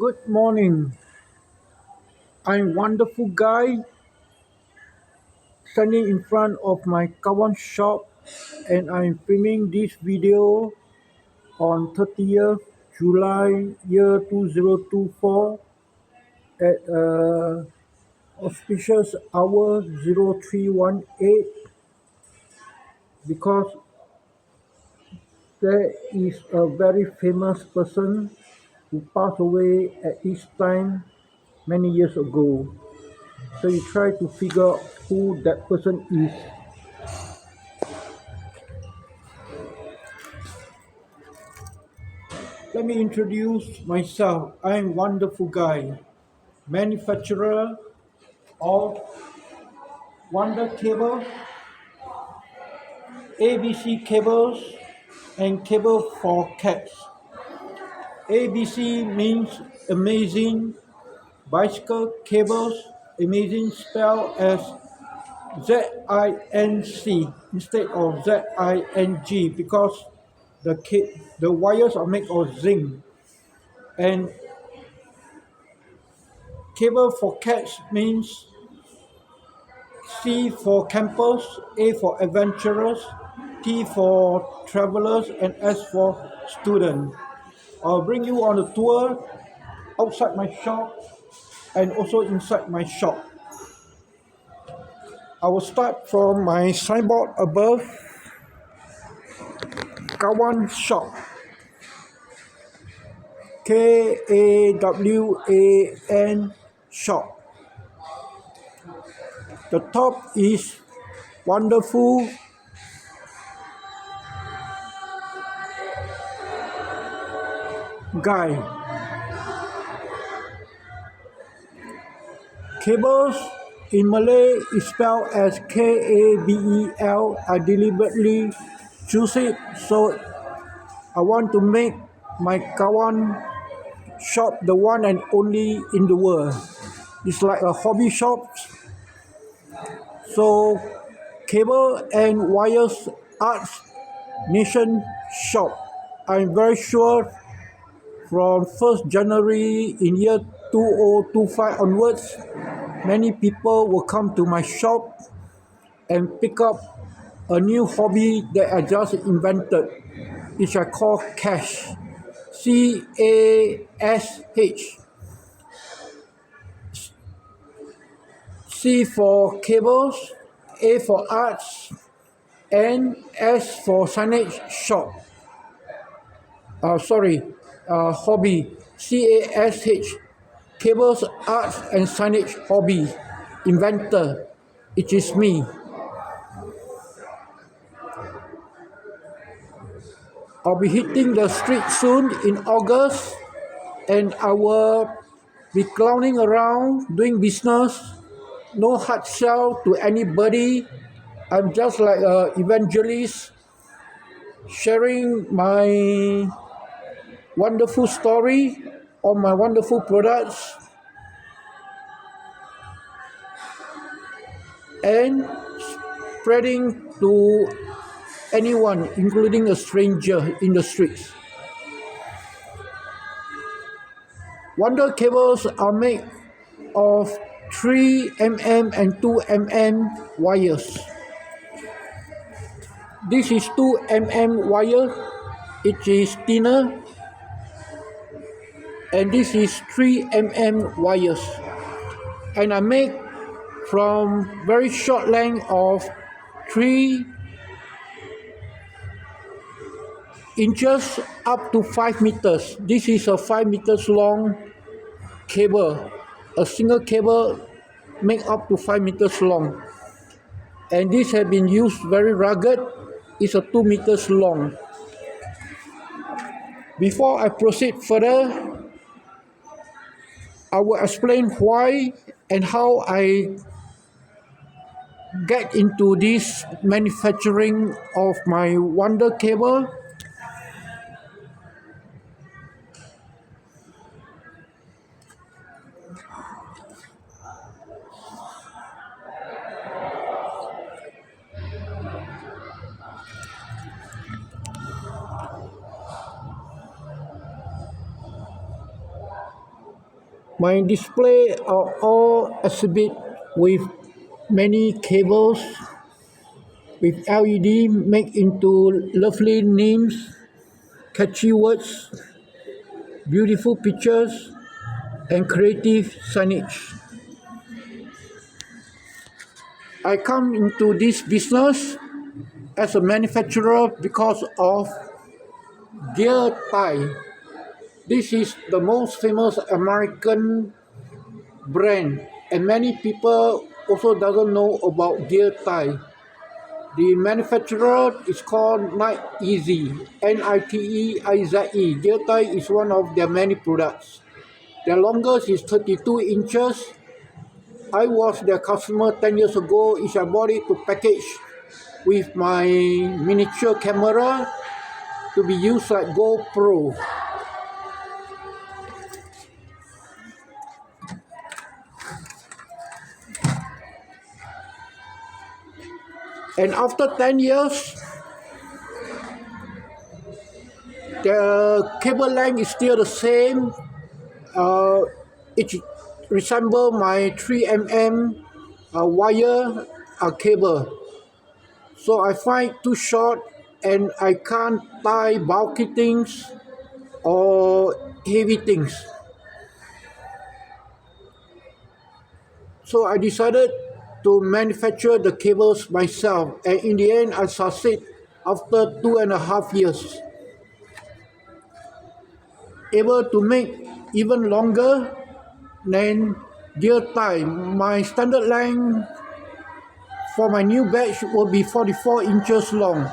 Good morning. I'm wonderful guy standing in front of my KAWAN shop and I'm filming this video on 30th July year 2024 at auspicious hour 0318 because there is a very famous person who passed away at this time many years ago. So you try to figure out who that person is. Let me introduce myself. I'm Wonderful Guy, manufacturer of Wonder Cable, ABC cables, and cable for cats. ABC means amazing bicycle cables, amazing spelled as ZINC instead of ZING because the wires are made of zinc. And cable for cats means C for campers, A for adventurers, T for travelers, and S for student. I'll bring you on a tour outside my shop and also inside my shop. I will start from my signboard above, KAWAN Shop. KAWAN Shop. The top is Wonderful Guy. Cables in Malay is spelled as Kabel. I deliberately choose it so I want to make my KAWAN shop the one and only in the world. It's like a hobby shop. So cable and wires arts nation shop. I'm very sure from 1st January in year 2025 onwards, many people will come to my shop and pick up a new hobby that I just invented, which I call cash. CASH. C for cables, A for arts, and S for signage shop. Hobby. CASH. Cables, arts, and signage hobby. Inventor. It is me. I'll be hitting the street soon in August, and I will be clowning around doing business. No hard sell to anybody. I'm just like an evangelist sharing my wonderful story on my wonderful products and spreading to anyone, including a stranger in the streets. Wonder cables are made of 3mm and 2mm wires. This is 2mm wire, it is thinner, and this is 3mm wires. And I make from very short length of 3 inches up to 5 meters. This is a 5 meters long cable. A single cable make up to 5 meters long. And this has been used very rugged. It's a 2 meters long. Before I proceed further, I will explain why and how I get into this manufacturing of my Wonder cable. My display are all exhibit with many cables with LED made into lovely names, catchy words, beautiful pictures, and creative signage. I come into this business as a manufacturer because of gear tie. This is the most famous American brand, and many people also doesn't know about gear tie. The manufacturer is called Nite-Ize, Niteize. Gear tie is one of their many products. Their longest is 32 inches. I was their customer 10 years ago. I bought it to package with my miniature camera to be used like GoPro. And after 10 years, the cable length is still the same. It resembles my 3mm wire cable. So I find it too short and I can't tie bulky things or heavy things. So I decided to manufacture the cables myself, and in the end I succeed after 2.5 years. Able to make even longer than gear tie. My standard length for my new batch will be 44 inches long,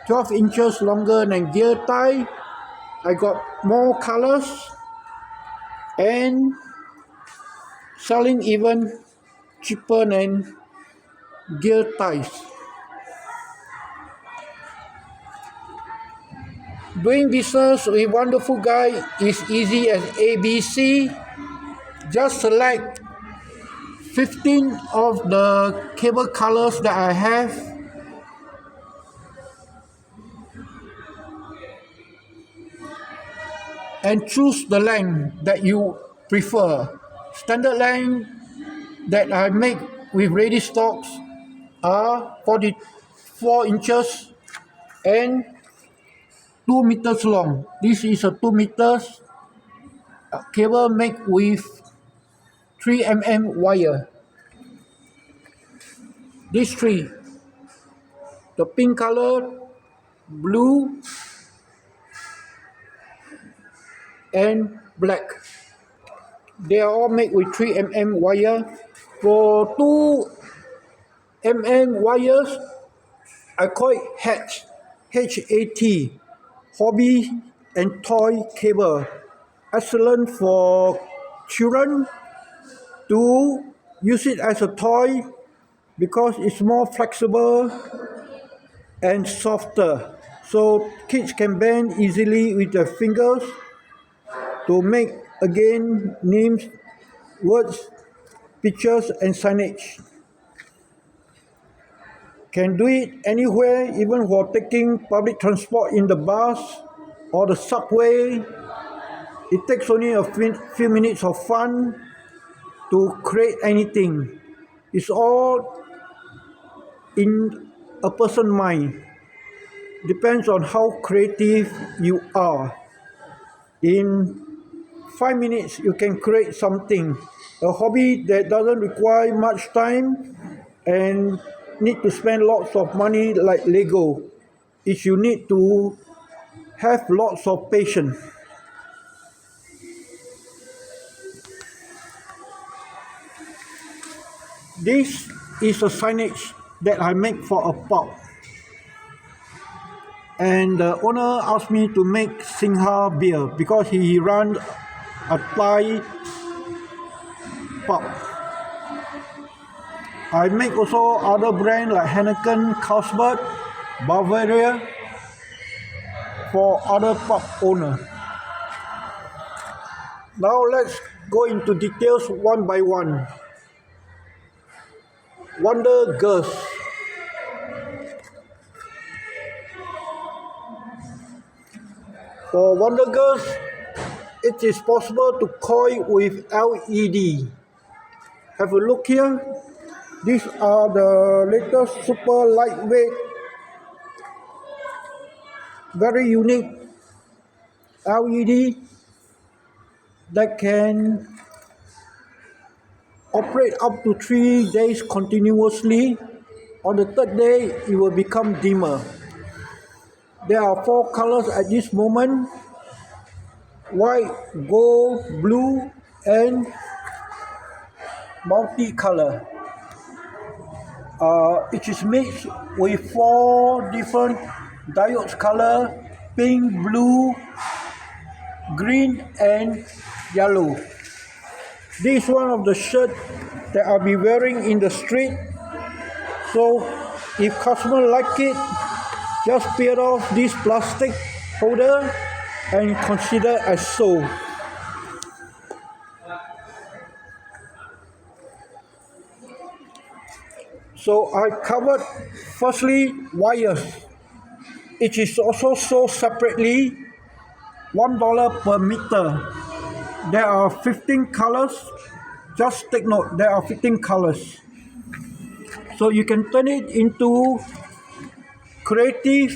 12 inches longer than gear tie. I got more colors and selling even cheaper than gear ties. Doing business with WonderFOOL Guy is easy as ABC. Just select 15 of the cable colors that I have, and choose the length that you prefer. Standard length that I make with ready stocks are 44 inches and 2 meters long. This is a 2 meters cable made with 3mm wire. These three, the pink color, blue, and black, they are all made with 3mm wire. For 2mm wires, I call it HAT, H-A-T, hobby and toy cable. Excellent for children to use it as a toy because it's more flexible and softer. So kids can bend easily with their fingers to make again names, words, pictures, and signage. Can do it anywhere, even while taking public transport in the bus or the subway. It takes only a few minutes of fun to create anything. It's all in a person's mind. Depends on how creative you are. In 5 minutes, you can create something. A hobby that doesn't require much time and need to spend lots of money like Lego. Is you need to have lots of patience. This is a signage that I make for a pub. And the owner asked me to make Singha beer because he runs a Thai pub. I make also other brands like Heineken, Carlsberg, Bavaria for other pub owners. Now let's go into details one by one. Wonder Girls. For Wonder Girls, it is possible to coil with LED. Have a look here. These are the latest super lightweight, very unique LED that can operate up to 3 days continuously. On the third day, it will become dimmer. There are 4 colors at this moment: white, gold, blue, and multicolor. It is mixed with 4 different diodes color: pink, blue, green, and yellow. This is one of the shirts that I'll be wearing in the street. So if customer like it, just peel off this plastic holder and consider as sold. So I covered firstly wires. It is also sold separately, $1 per meter. There are 15 colors. Just take note, there are 15 colors. So you can turn it into creative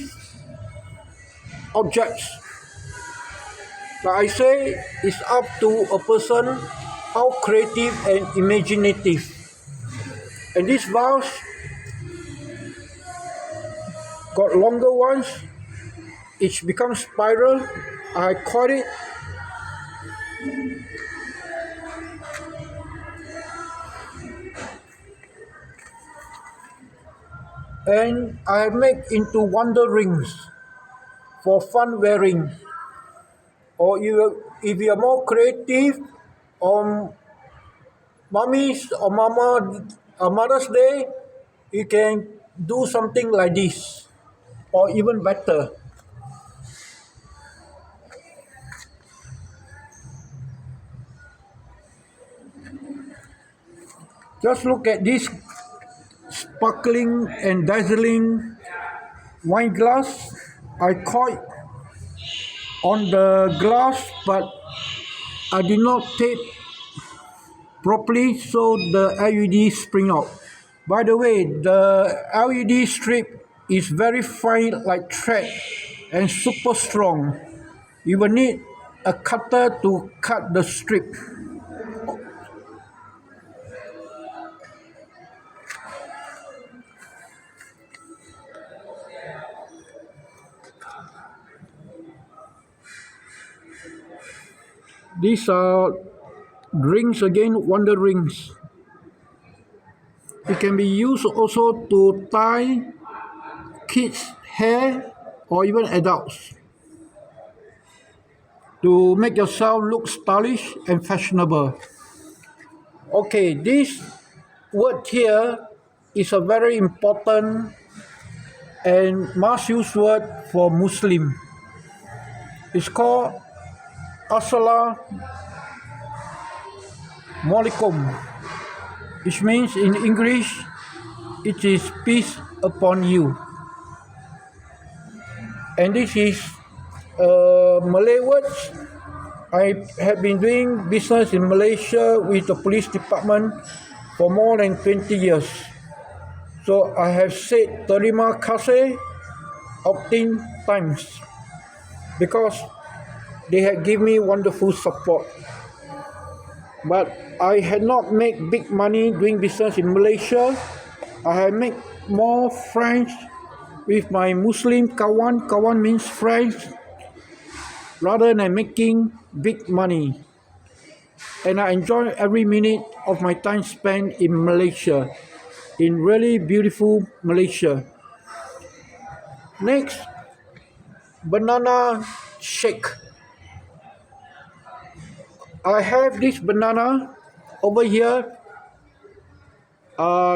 objects. Like I say, it's up to a person how creative and imaginative. And this vase got longer ones. It's become spiral. I caught it. And I make into wonder rings for fun wearing. Or if you are more creative on mommy's or Mother's Day, you can do something like this, or even better. Just look at this sparkling and dazzling wine glass. I caught on the glass, but I did not tape properly, so the LED spring out. By the way, the LED strip is very fine like thread and super strong. You will need a cutter to cut the strip. These are rings again, wonder rings. It can be used also to tie kids' hair or even adults to make yourself look stylish and fashionable. Okay, this word here is a very important and must-use word for Muslim. It's called Assalamu alaikum, which means in English, it is peace upon you. And this is Malay words. I have been doing business in Malaysia with the police department for more than 20 years. So I have said terima kasih 18 times because they had given me wonderful support. But I had not made big money doing business in Malaysia. I had made more friends with my Muslim kawan. Kawan means friends, rather than making big money. And I enjoy every minute of my time spent in Malaysia, in really beautiful Malaysia. Next, banana shake. I have this banana over here.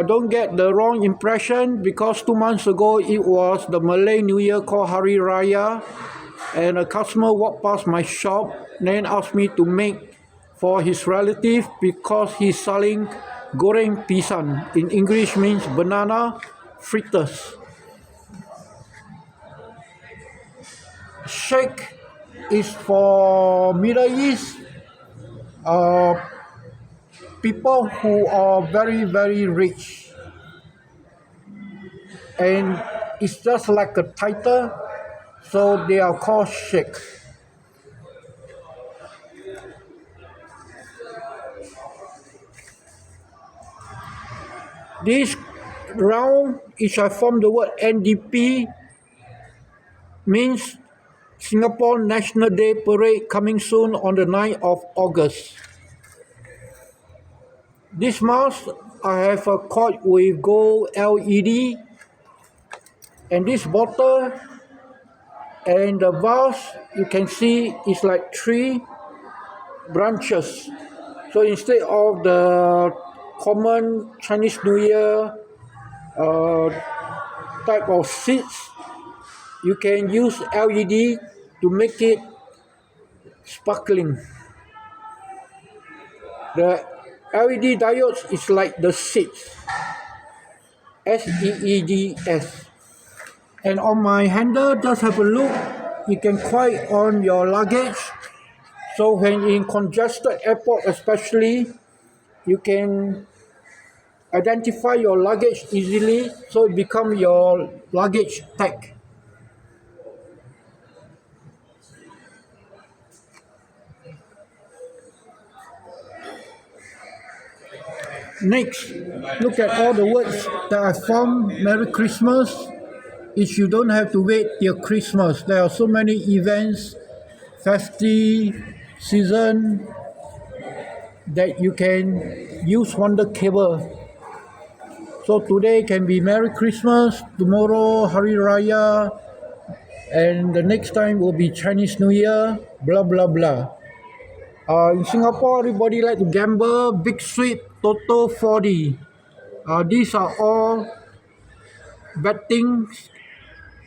Don't get the wrong impression, because 2 months ago it was the Malay New Year called Hari Raya, and a customer walked past my shop and then asked me to make for his relative because he's selling goreng pisang. In English means banana fritters. Shake is for Middle East people who are very, very rich. And it's just like a title, so they are called sheikh. This round, which I formed the word NDP, means Singapore National Day Parade coming soon on the 9th of August. This mask, I have a cord with gold LED, and this bottle and the vase, you can see is like 3 branches. So instead of the common Chinese New Year type of seeds, you can use LED to make it sparkling. The LED diodes is like the seeds, SEEDS. And on my handle, just have a look, you can quiet on your luggage. So when in congested airport especially, you can identify your luggage easily, so it becomes your luggage tag. Next, look at all the words that I formed. Merry Christmas. If you don't have to wait till Christmas, there are so many events, festive season, that you can use Wonder Cable. So today can be Merry Christmas, tomorrow Hari Raya, and the next time will be Chinese New Year, blah blah blah. In Singapore, everybody like to gamble, big sweep, Toto 4D. These are all betting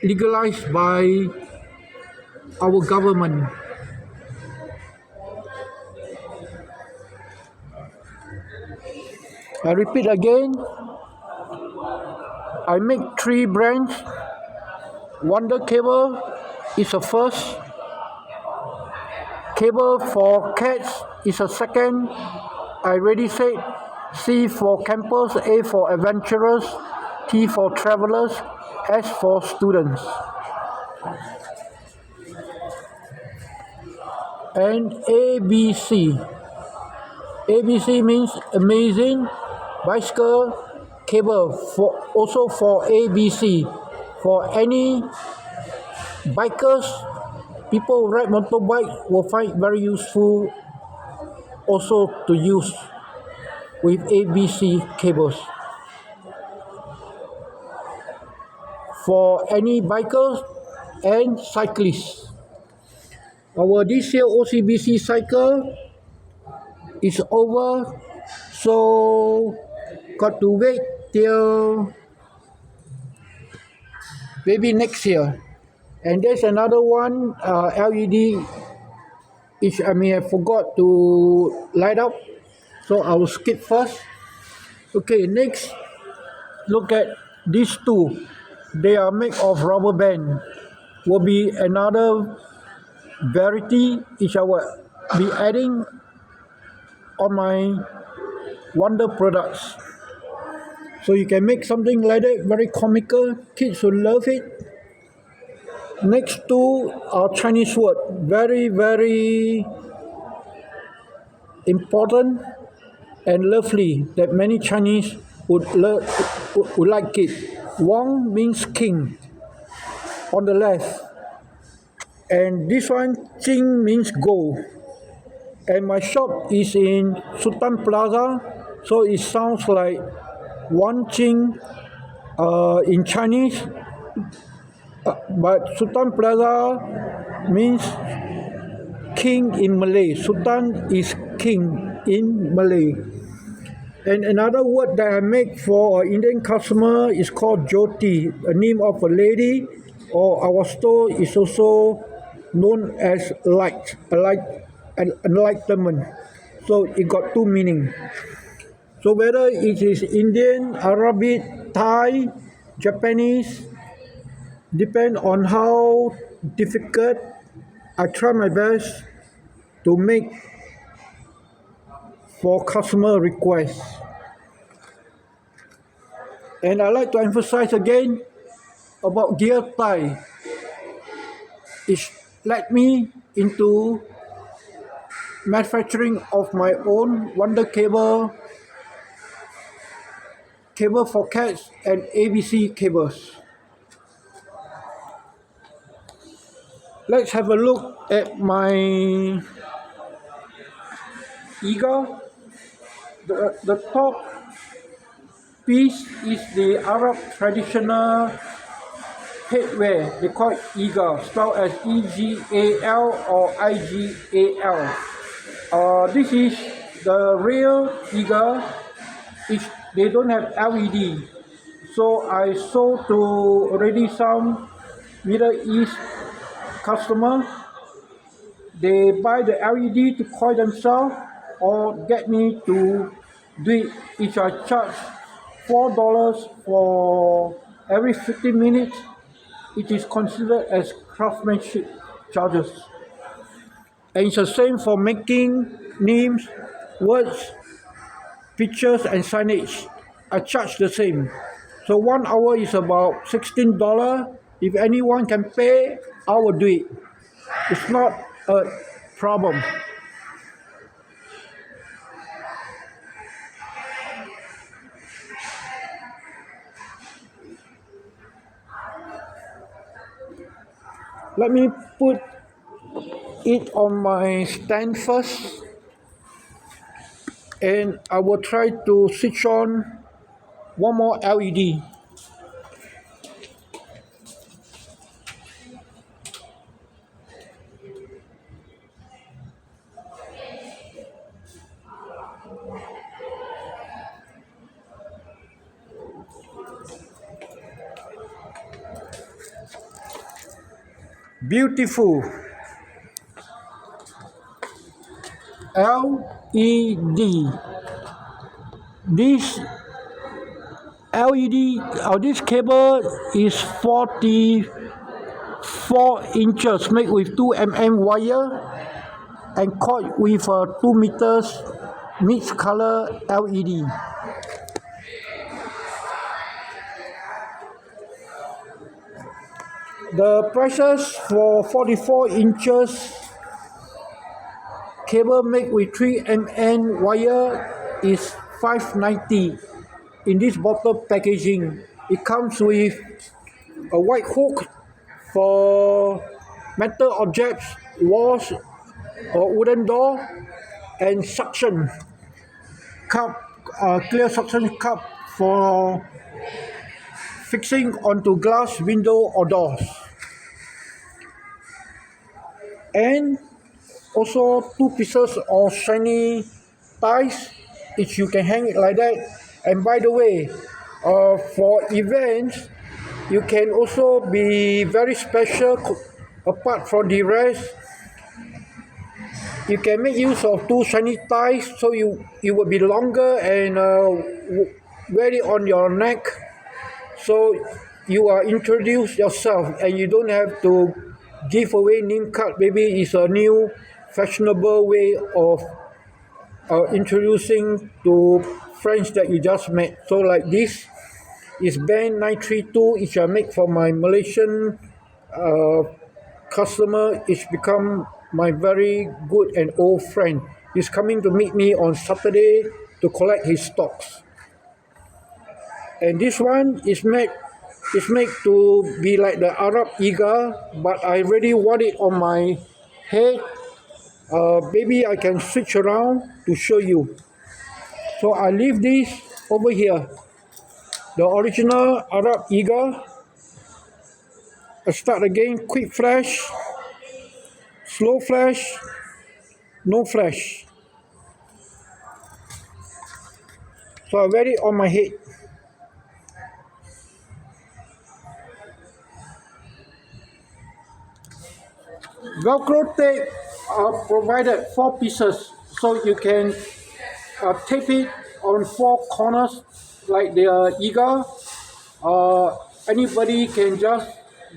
legalized by our government. I repeat again, I make 3 brands. Wonder Cable is a first. Cable for cats is a second. I already said C for campers, A for adventurers, T for travelers, S for students. And ABC. ABC means amazing bicycle cable, also for ABC. For any bikers, people who ride motorbike will find it very useful also to use with ABC cables. For any bikers and cyclists. Our this year OCBC cycle is over, so got to wait till maybe next year. And there's another one, LED, which I may have forgot to light up, so I will skip first. Okay, next, look at these two. They are made of rubber band. Will be another variety which I will be adding on my Wonder products. So you can make something like that, very comical. Kids will love it. Next two are Chinese word, very, very important and lovely that many Chinese would like it. Wang means king on the left, and this one Jing means gold. And my shop is in Sultan Plaza, so it sounds like Wan Jing in Chinese, but Sultan Plaza means king in Malay. Sultan is king in Malay. And another word that I make for an Indian customer is called Jyoti, a name of a lady, or our store is also known as light, enlightenment. So it got two meanings. So whether it is Indian, Arabic, Thai, Japanese, depend on how difficult I try my best to make for customer requests. And I like to emphasize again about gear tie. It led me into manufacturing of my own Wonder cable, cable for cats, and ABC cables. Let's have a look at my eagle. The top piece is the Arab traditional headwear. They call it eagle, spelled as E-G-A-L or I-G-A-L. This is the real eagle. They don't have LED. So I sold to already some Middle East customer. They buy the LED to coil themselves or get me to do it, which I charge $4 for every 15 minutes. It is considered as craftsmanship charges. And it's the same for making names, words, pictures, and signage. I charge the same. So 1 hour is about $16. If anyone can pay, I will do it. It's not a problem. Let me put it on my stand first, and I will try to switch on one more LED. Beautiful LED. This LED or this cable is 44 inches, made with 2 mm wire and coiled with a 2 meters mixed color LED. The prices for 44 inches cable made with 3 mm wire is $5.90 in this bottle packaging. It comes with a white hook for metal objects, walls or wooden door, and suction cup, clear suction cup for fixing onto glass, window or doors. And also 2 pieces of shiny ties, which you can hang it like that. And by the way, for events, you can also be very special. Apart from the rest, you can make use of 2 shiny ties, so it will be longer and wear it on your neck, so you are introduce yourself and you don't have to give away name card. Maybe it's a new fashionable way of introducing to friends that you just met. So like this is band 932, which I make for my Malaysian customer. It's become my very good and old friend. He's coming to meet me on Saturday to collect his stocks. And this one is made to be like the Arab eagle, but I really want it on my head. Maybe I can switch around to show you. So I leave this over here, the original Arab eagle. I start again, quick flash, slow flash, no flash. So I wear it on my head. Velcro tape are provided 4 pieces, so you can tape it on 4 corners like the eagle. Anybody can just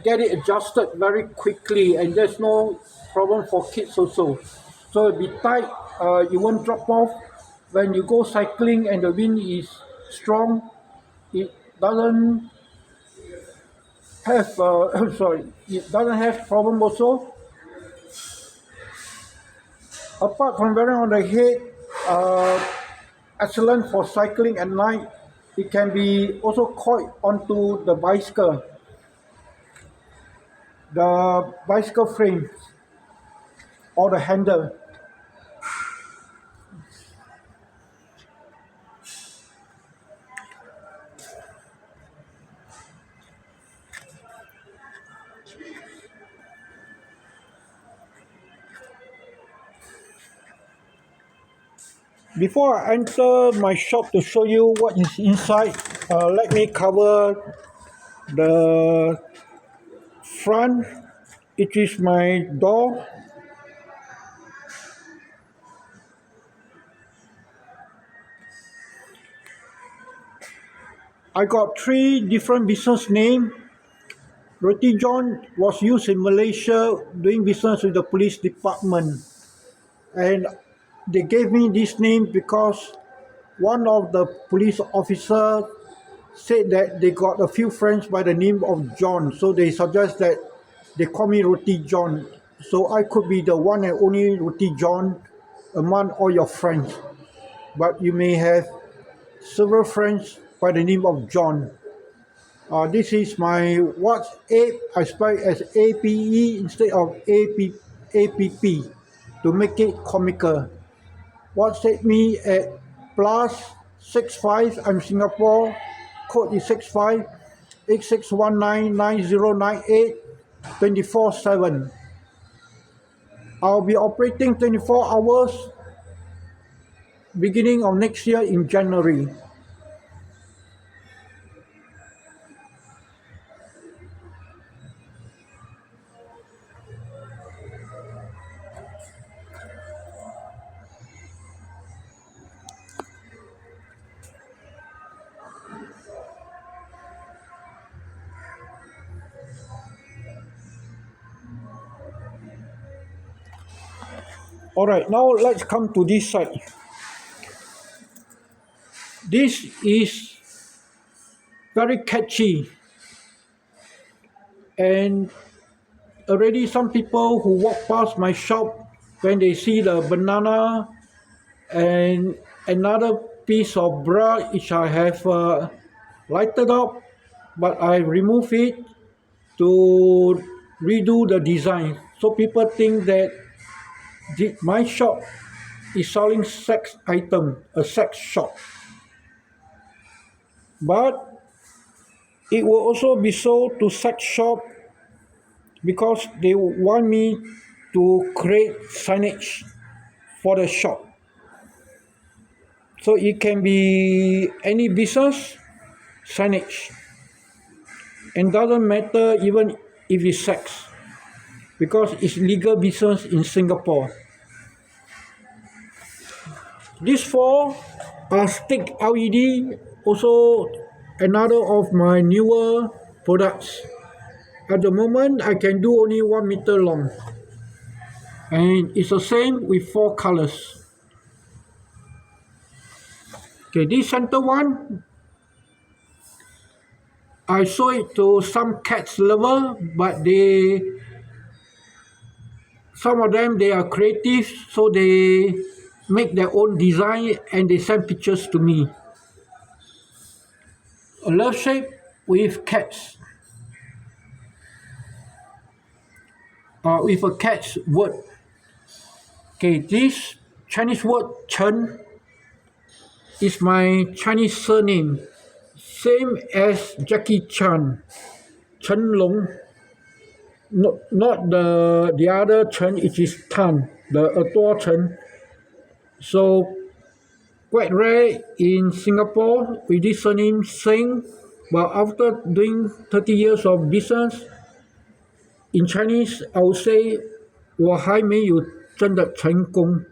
get it adjusted very quickly, and there's no problem for kids also. So it'll be tight, you won't drop off. When you go cycling and the wind is strong, it doesn't have it doesn't have problem also. Apart from wearing on the head, excellent for cycling at night. It can be also coiled onto the bicycle frame or the handle. Before I enter my shop to show you what is inside, let me cover the front. It is my door. I got 3 different business names. Roti John was used in Malaysia doing business with the police department, and they gave me this name because one of the police officers said that they got a few friends by the name of John, so they suggest that they call me Roti John. So I could be the one and only Roti John among all your friends, but you may have several friends by the name of John. This is my WhatsApp. I spell it as APE instead of APP to make it comical. WhatsApp me at +65. I'm Singapore. Code is 65 8619 9098 24/7. I'll be operating 24 hours beginning of next year in January. Alright, now let's come to this side. This is very catchy, and already some people who walk past my shop, when they see the banana and another piece of bread which I have lighted up, but I remove it to redo the design, so people think that my shop is selling sex item, a sex shop. But it will also be sold to sex shop because they want me to create signage for the shop. So it can be any business signage, and doesn't matter even if it's sex, because it's legal business in Singapore. These 4 are stick LED, also another of my newer products. At the moment, I can do only 1 meter long, and it's the same with 4 colors. Okay, this center one, I sold it to some cats lover, but some of them, they are creative, so they make their own design and they send pictures to me. A love shape with cats, with a cat's word. Okay, this Chinese word Chen is my Chinese surname, same as Jackie Chan, Chen Long. Not the other Chen, it is Tan, the Adore Chen. So quite rare in Singapore with this surname Singh, but after doing 30 years of business, in Chinese I would say 我还没有真的成功，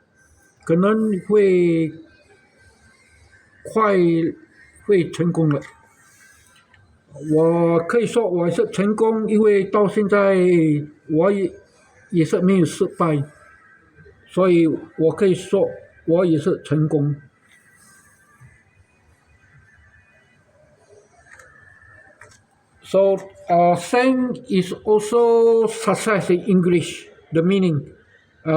可能会成功了。我可以说我是成功，因为到现在我也是没有失败，所以我可以说我也是成功。So, Sang is also success in English. The meaning,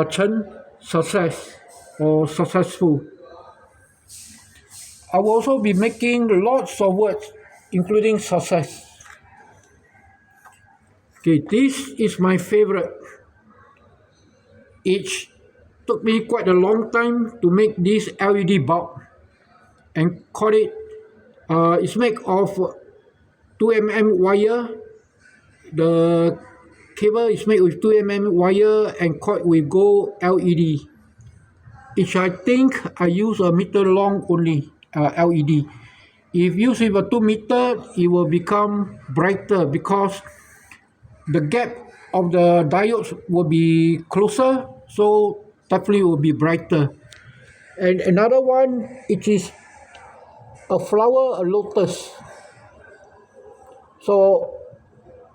Chen, success or successful. I will also be making lots of words, including success. Okay, this is my favorite. It took me quite a long time to make this LED bulb and call it. It's made of 2 mm wire. The cable is made with 2 mm wire and cut with gold LED. Which I think I use a meter long only LED. If used with a 2 meter, it will become brighter because the gap of the diodes will be closer, so definitely will be brighter. And another one, it is a flower, a lotus. So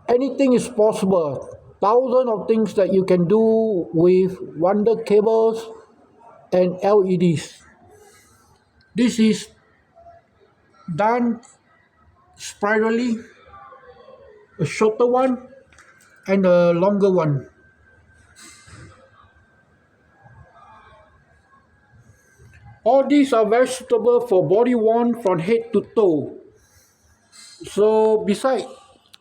anything is possible. Thousands of things that you can do with wonder cables and LEDs. This is done spirally, a shorter one and a longer one. All these are very suitable for body worn from head to toe. So besides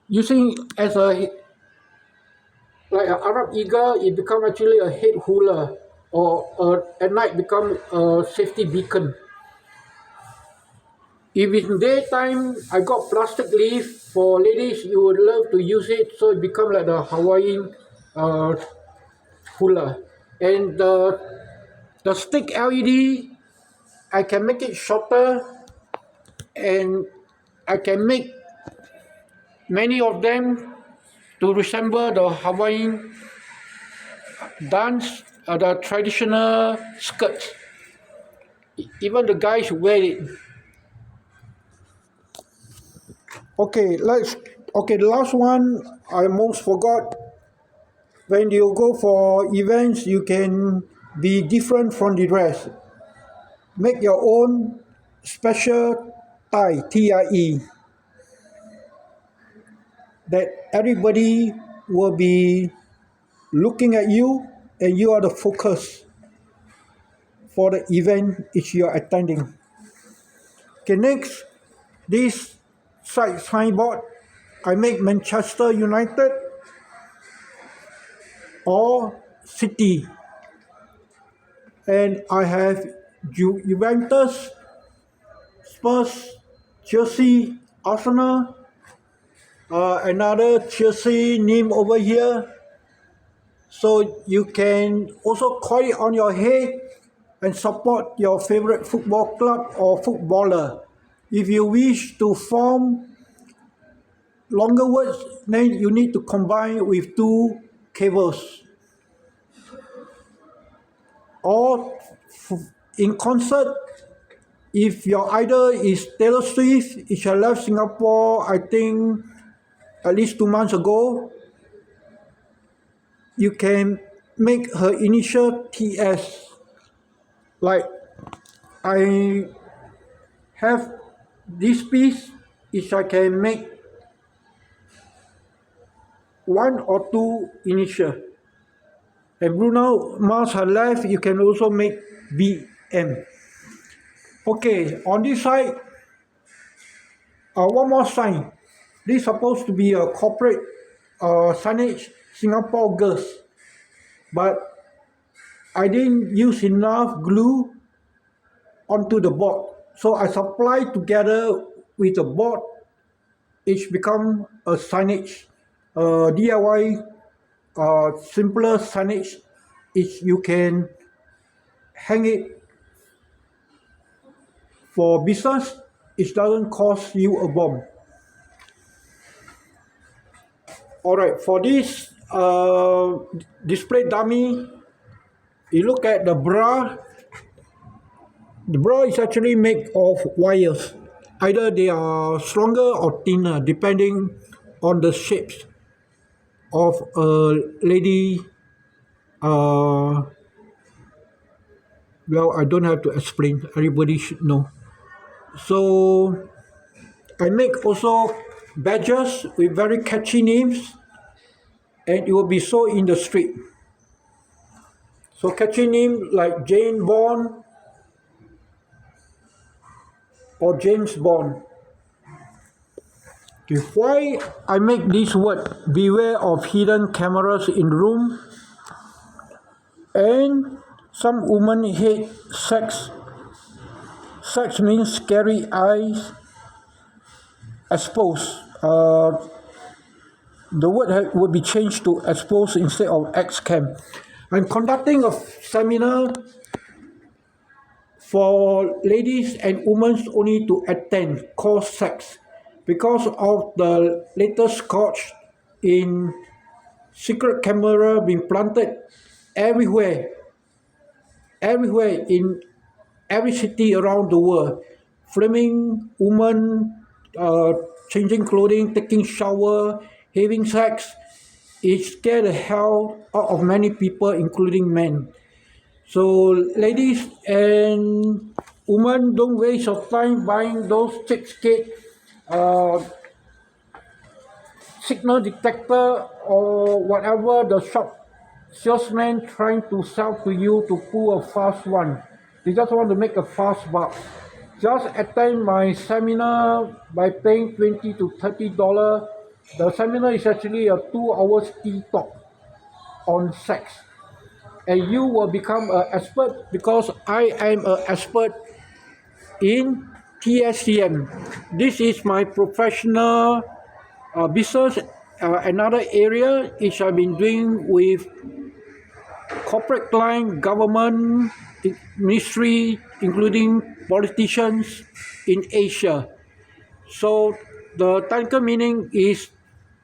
using as a like an Arab eagle, it become actually a head hula, or at night become a safety beacon. If in daytime, I got plastic leaf for ladies, you would love to use it, so it become like the Hawaiian hula. And the stick LED, I can make it shorter, and I can make many of them to resemble the Hawaiian dance, the traditional skirts. Even the guys wear it. Okay, the last one I almost forgot. When you go for events, you can be different from the rest. Make your own special tie, TIE, that everybody will be looking at you and you are the focus for the event which you are attending. Okay, next, this side signboard, I make Manchester United or City, and I have Juventus, Spurs, Chelsea, Arsenal, another Chelsea name over here. So you can also coil it on your head and support your favorite football club or footballer. If you wish to form longer words, then you need to combine with 2 cables. Or in concert, if your idol is Taylor Swift, which I left Singapore, I think at least 2 months ago, you can make her initial TS. Like I have this piece, which I can make 1 or 2 initial. And Bruno Mars her left, you can also make BM. Okay, on this side, one more sign. This is supposed to be a corporate signage, Singapore Girls. But I didn't use enough glue onto the board. So I supplied together with the board, it's become a signage, DIY, simpler signage, which you can hang it for business. It doesn't cost you a bomb. Alright, for this display dummy, you look at the bra. The bra is actually made of wires. Either they are stronger or thinner, depending on the shapes of a lady. Uh, well, I don't have to explain. Everybody should know. So I make also badges with very catchy names, and it will be sold in the street. So catchy name like Jane Bond or James Bond. Okay, why I make this word? Beware of hidden cameras in room. And some women hate sex. Sex means scary eyes exposed. The word would be changed to expose instead of X-cam. I'm conducting a seminar for ladies and women only to attend, called sex, because of the latest scourge in secret camera being planted everywhere in every city around the world, filming women changing clothing, taking shower, having sex. It scared the hell out of many people, including men. So ladies and women, don't waste your time buying those cheapskate uh, signal detector or whatever the shop salesman trying to sell to you to pull a fast one. They just want to make a fast buck. Just attend my seminar by paying $20 to $30. The seminar is actually a 2 hours tea talk on sex, and you will become an expert because I am an expert in TSCM. This is my professional business. Another area which I've been doing with corporate client, government, ministry, including politicians in Asia. So the technical meaning is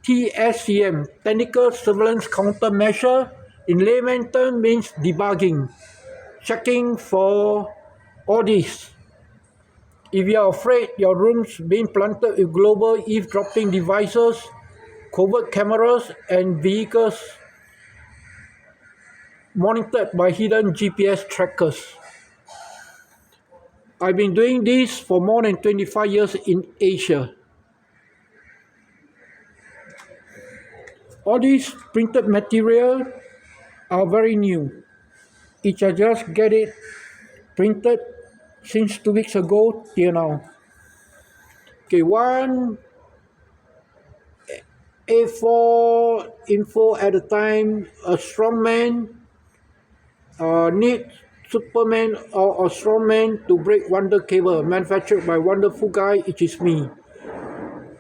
TSCM, Technical Surveillance Countermeasure. In layman term means debugging, checking for all this. If you are afraid your room's being planted with global eavesdropping devices, covert cameras, and vehicles monitored by hidden GPS trackers. I've been doing this for more than 25 years in Asia. All these printed material are very new. I just get it printed since 2 weeks ago till now. Okay, one A4 info at a time. A strong man need Superman or a strong man to break Wonder Cable, manufactured by WonderFOOL Guy, which is me.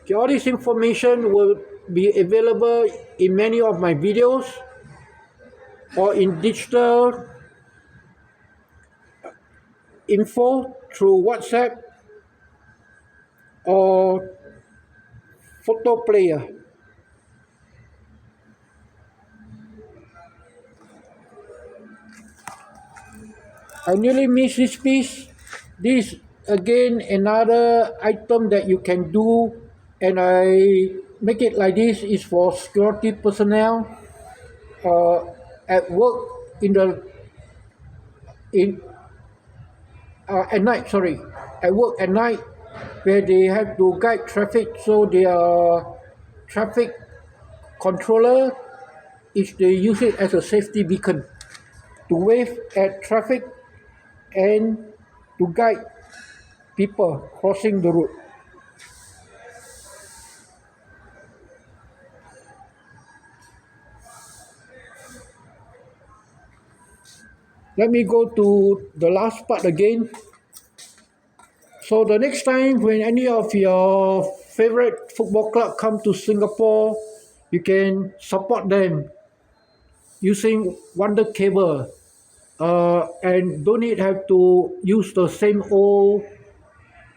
Okay, all this information will be available in many of my videos or in digital info through WhatsApp or photo player. I nearly missed this piece. This again another item that you can do, and I make it like this is for security personnel at work at night. Sorry, at work at night where they have to guide traffic. So their traffic controller they use it as a safety beacon to wave at traffic and to guide people crossing the road. Let me go to the last part again. So the next time when any of your favorite football club come to Singapore, you can support them using Wonder Cable, and don't have to use the same old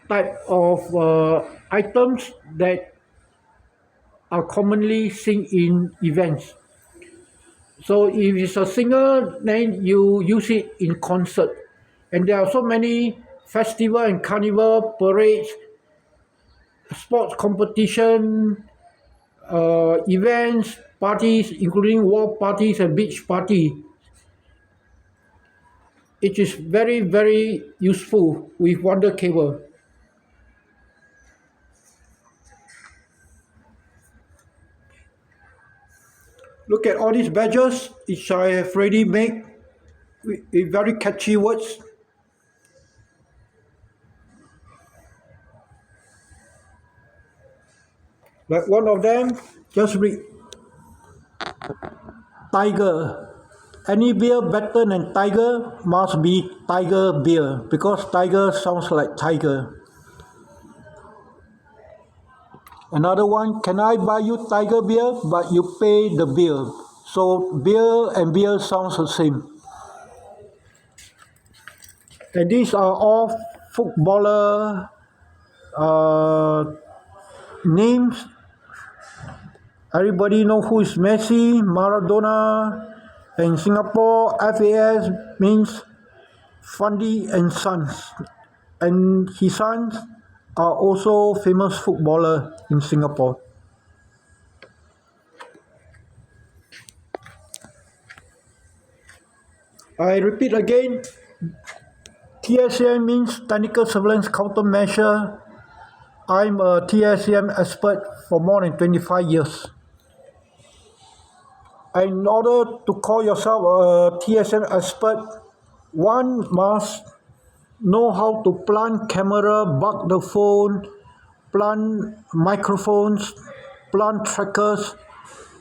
type of items that are commonly seen in events. So if it's a singer, then you use it in concert. And there are so many festival and carnival parades sports competition, events, parties, including war parties and beach party. It is very, very useful with Wonder cable. Look at all these badges which I have already made with very catchy words. Like one of them, just read Tiger. Any beer better than Tiger must be Tiger beer because Tiger sounds like tiger. Another one, can I buy you Tiger beer but you pay the beer? So beer and beer sounds the same. And these are all footballer names. Everybody know who is Messi, Maradona. In Singapore, FAS means Fundy and Sons. And his sons are also famous footballer in Singapore. I repeat again, TSCM means Technical Surveillance Countermeasure. I'm a TSCM expert for more than 25 years. In order to call yourself a TSM expert, one must know how to plant camera, bug the phone, plant microphones, plant trackers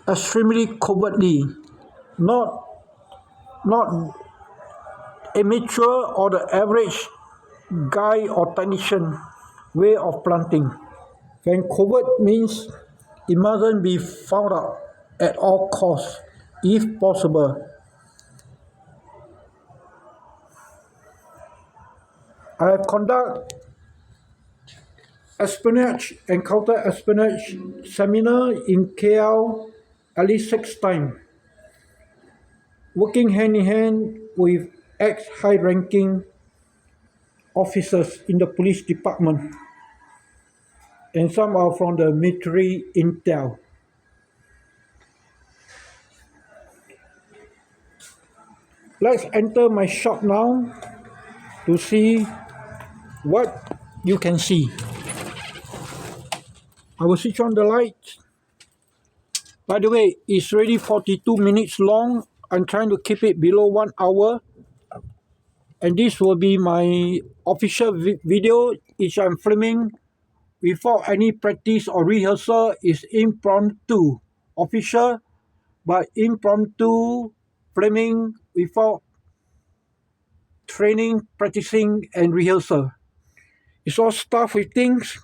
extremely covertly, not amateur or the average guy or technician way of planting. When covert means it mustn't be found out at all costs, if possible. I have conducted espionage and counter-espionage seminar in KL at least 6 times, working hand in hand with ex-high-ranking officers in the police department, and some are from the military intel. Let's enter my shop now to see what you can see. I will switch on the lights. By the way, it's already 42 minutes long. I'm trying to keep it below 1 hour. And this will be my official video which I'm filming without any practice or rehearsal. Is impromptu. Official, but impromptu filming without training, practicing, and rehearsal. It's all stuff with things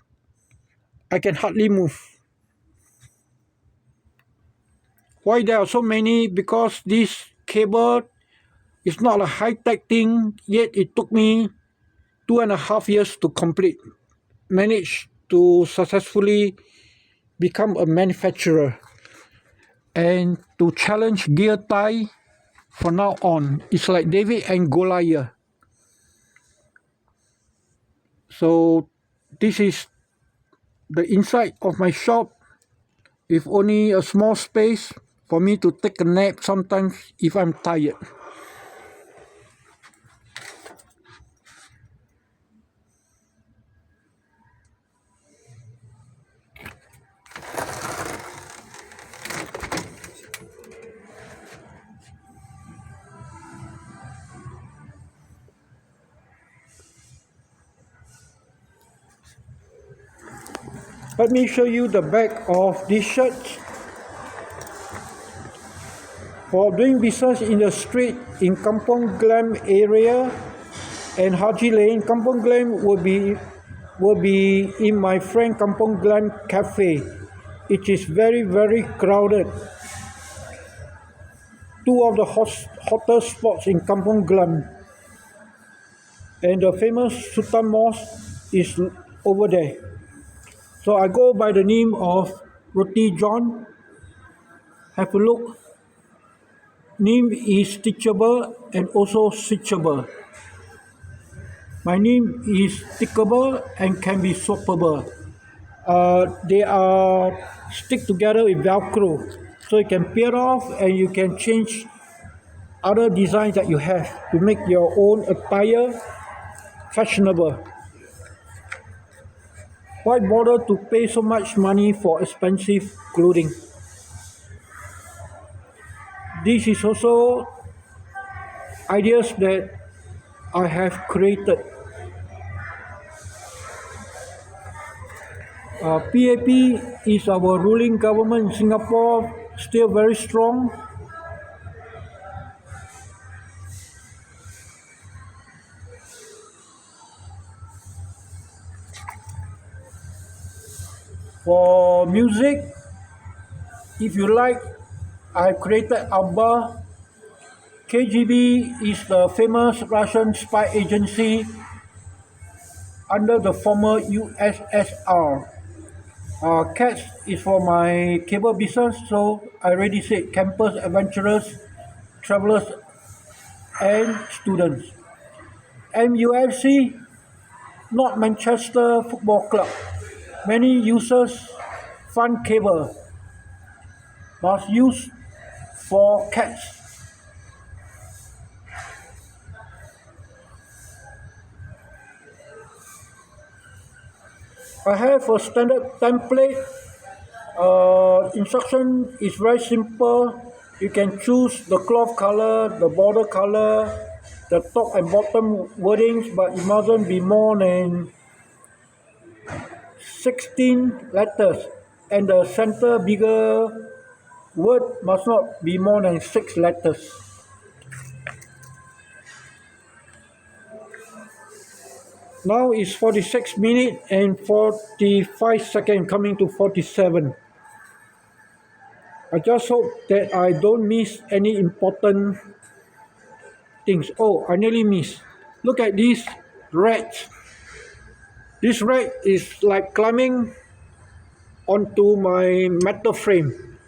I can hardly move. Why there are so many? Because this cable is not a high-tech thing, yet it took me 2.5 years to complete. Managed to successfully become a manufacturer and to challenge gear tie from now on. It's like David and Goliath. So this is the inside of my shop with only a small space for me to take a nap sometimes if I'm tired. Let me show you the back of this shirt. For doing business in the street in Kampong Glam area and Haji Lane, Kampong Glam will be in my friend Kampong Glam cafe. It is very, very crowded. Two of the hottest spots in Kampong Glam. And the famous Sultan Mosque is over there. So I go by the name of Roti John. Have a look. Name is teachable and also switchable. My name is stickable and can be swappable. They are stick together with Velcro, so you can peel off and you can change other designs that you have to make your own attire fashionable. Why bother to pay so much money for expensive clothing? This is also ideas that I have created. PAP is our ruling government in Singapore, still very strong. For music, if you like, I created obby. KGB is the famous Russian spy agency under the former USSR. CATS is for my cable business, so I already said campus adventurers, travelers, and students. MUFC, not Manchester Football Club. Many users fund cable must use for CATS. I have a standard template. Instruction is very simple. You can choose the cloth color, the border color, the top and bottom wordings, but it mustn't be more than 16 letters, and the center bigger word must not be more than 6 letters. Now it's 46 minutes and 45 seconds, coming to 47. I just hope that I don't miss any important things. Oh, I nearly missed. Look at this rat. This rat is like climbing onto my metal frame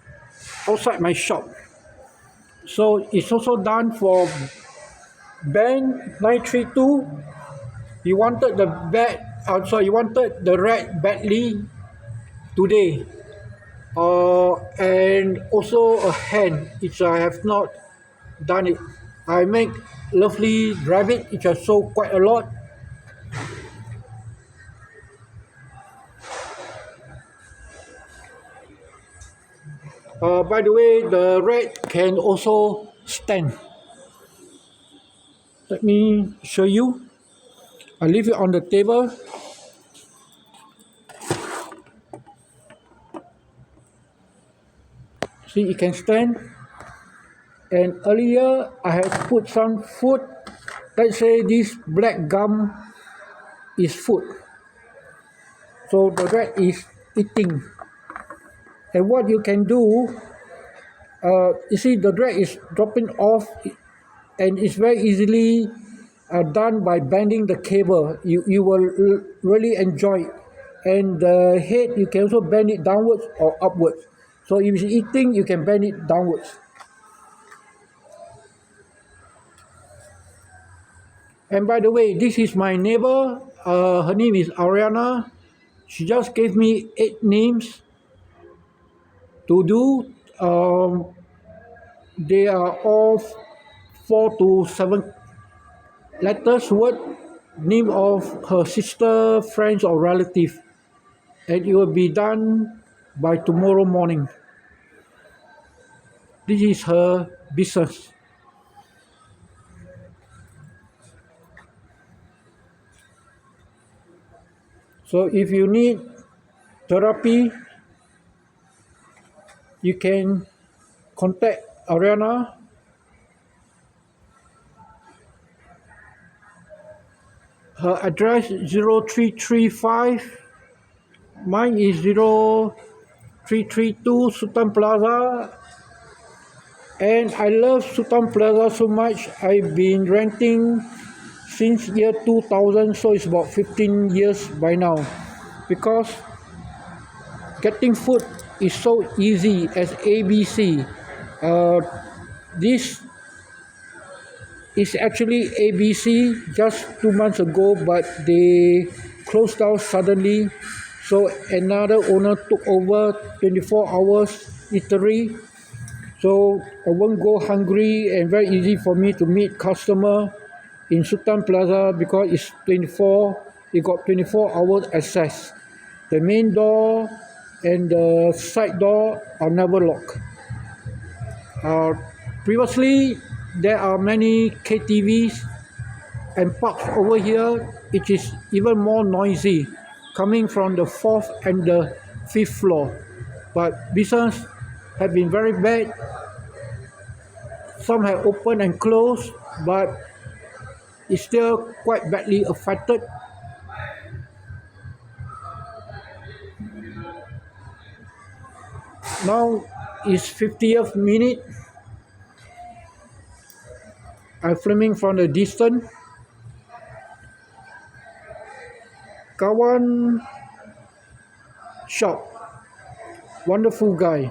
outside my shop. So it's also done for Ben 932. He wanted the he wanted the rat badly today. And also a hen, which I have not done it. I make lovely rabbit, which I sold quite a lot. By the way, the rat can also stand. Let me show you. I leave it on the table. See, it can stand. And earlier, I have put some food. Let's say this black gum is food. So the rat is eating. And what you can do, you see the rat is dropping off, and it's very easily done by bending the cable. You will really enjoy it. And the head, you can also bend it downwards or upwards. So if it's eating, you can bend it downwards. And by the way, this is my neighbor. Her name is Ariana. She just gave me 8 names to do. They are all 4 to 7 letters word, name of her sister, friends, or relative. And it will be done by tomorrow morning. This is her business. So if you need therapy, you can contact Ariana. Her address is 0335. Mine is 0332 Sultan Plaza. And I love Sultan Plaza so much. I've been renting since year 2000, so it's about 15 years by now. Because getting food is so easy as ABC. This is actually ABC just 2 months ago, but they closed down suddenly. So another owner took over 24 hours eatery. So I won't go hungry, and very easy for me to meet customer in Sultan Plaza because it's 24. It got 24 hours access. The main door and the side door are never locked. Previously, there are many KTVs and pubs over here, which is even more noisy, coming from the fourth and the fifth floor. But business have been very bad. Some have opened and closed, but it's still quite badly affected. Now is 50th minute. I'm filming from the distance. KAWAN Shop, WonderFOOL Guy,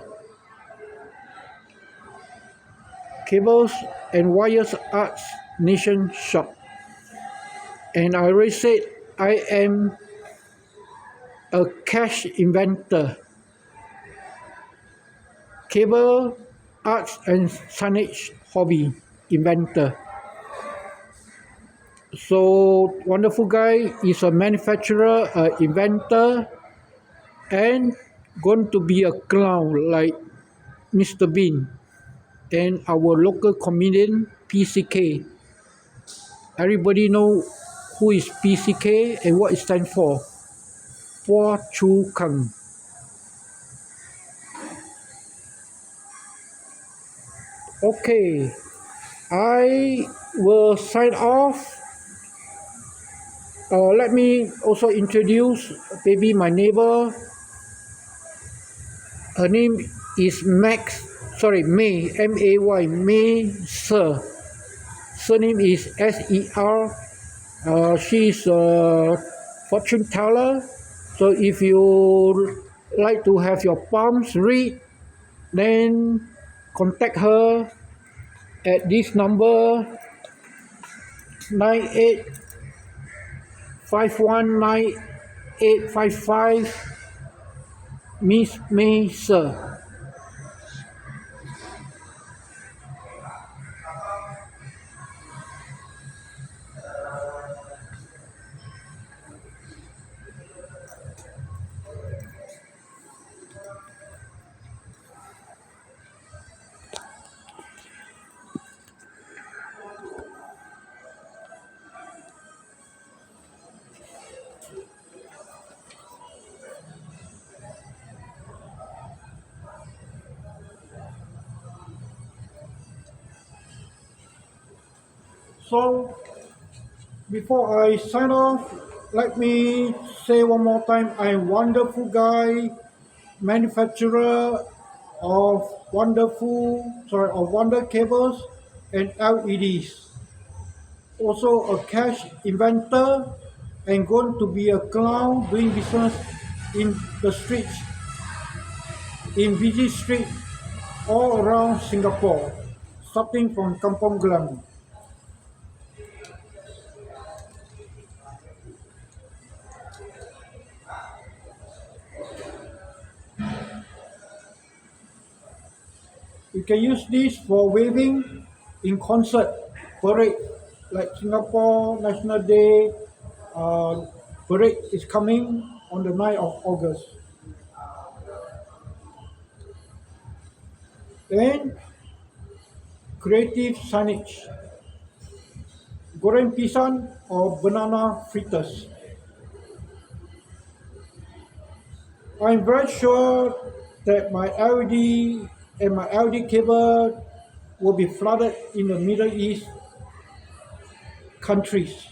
Cables and Wires Arts Nation Shop. And I already said I am a cash inventor, cable, arts and signage hobby inventor. So WonderFOOL Guy is a manufacturer, inventor, and going to be a clown like Mr. Bean and our local comedian PCK. Everybody know who is PCK and what it stands for. Phua Chu Kang. Okay, I will sign off. Let me also introduce maybe my neighbor. Her name is May, M-A-Y, May Sir. Surname is S-E-R. She is a fortune teller. So if you like to have your palms read, then contact her at this number 98519855. Miss May Sir. So before I sign off, let me say one more time, I'm WonderFOOL Guy, manufacturer of Wonder cables and LEDs. Also a cash inventor and going to be a clown doing business in the streets, in busy streets all around Singapore, starting from Kampong Glam. You can use this for waving in concert, parade, like Singapore National Day parade is coming on the 9th of August. And creative signage, goreng pisang or banana fritters. I'm very sure that my LED and my LED cable will be flooded in the Middle East countries.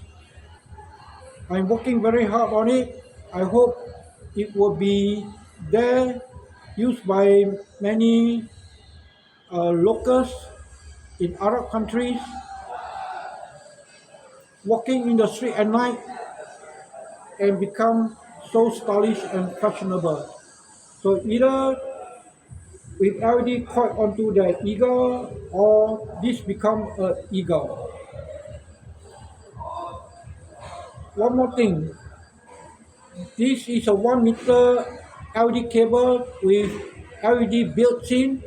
I'm working very hard on it. I hope it will be there, used by many locals in Arab countries, walking in the street at night and become so stylish and fashionable. So either with LED coiled onto the eagle or this become an eagle. One more thing, This is a 1 meter LED cable with LED built in.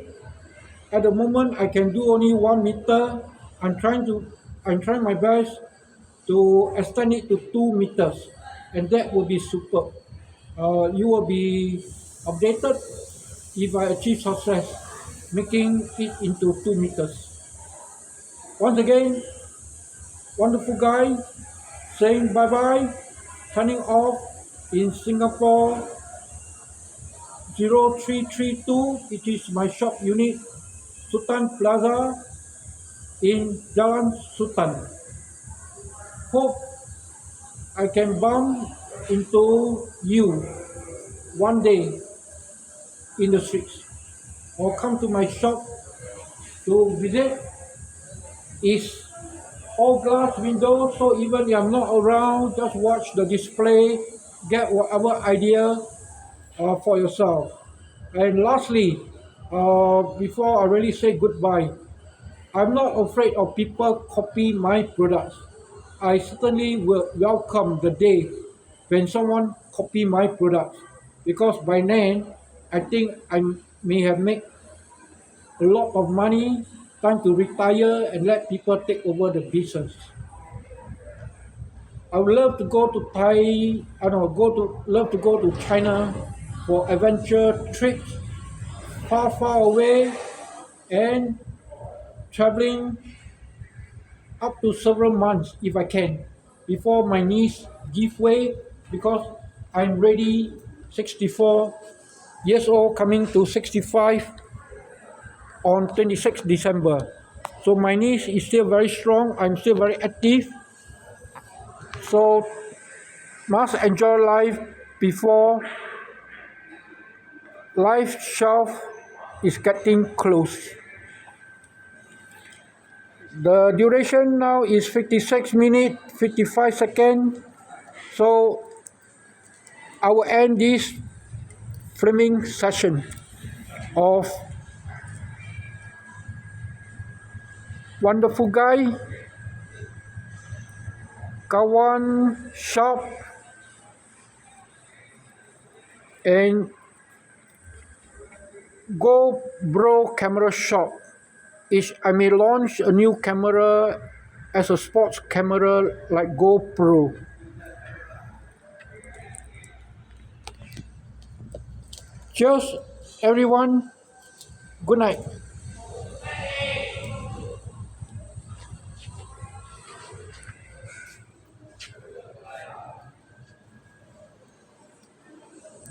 At the moment, I can do only 1 meter. I'm trying my best to extend it to 2 meters, and that will be superb. You will be updated if I achieve success, making it into 2 meters. Once again, wonderful guy, saying bye bye, signing off in Singapore 0332. It is my shop unit, Sultan Plaza in Jalan Sultan. Hope I can bump into you one day in the streets or come to my shop to visit. It's all glass windows, so even if I'm not around, just watch the display, get whatever idea for yourself. And lastly, before I really say goodbye, I'm not afraid of people copy my products. I certainly will welcome the day when someone copy my products, because by then I think I may have made a lot of money, time to retire and let people take over the business. I would love to go to love to go to China for adventure trips, far away, and traveling up to several months if I can, before my knees give way, because I'm ready 64 years old, coming to 65 on 26 December. So my knees is still very strong, I'm still very active, so must enjoy life before life shelf is getting close. The duration now is 56 minutes 55 seconds, so I will end this filming session of Wonderful Guy, KAWAN Shop, and GoPro camera shop. I may launch a new camera as a sports camera like GoPro. Cheers everyone, good night.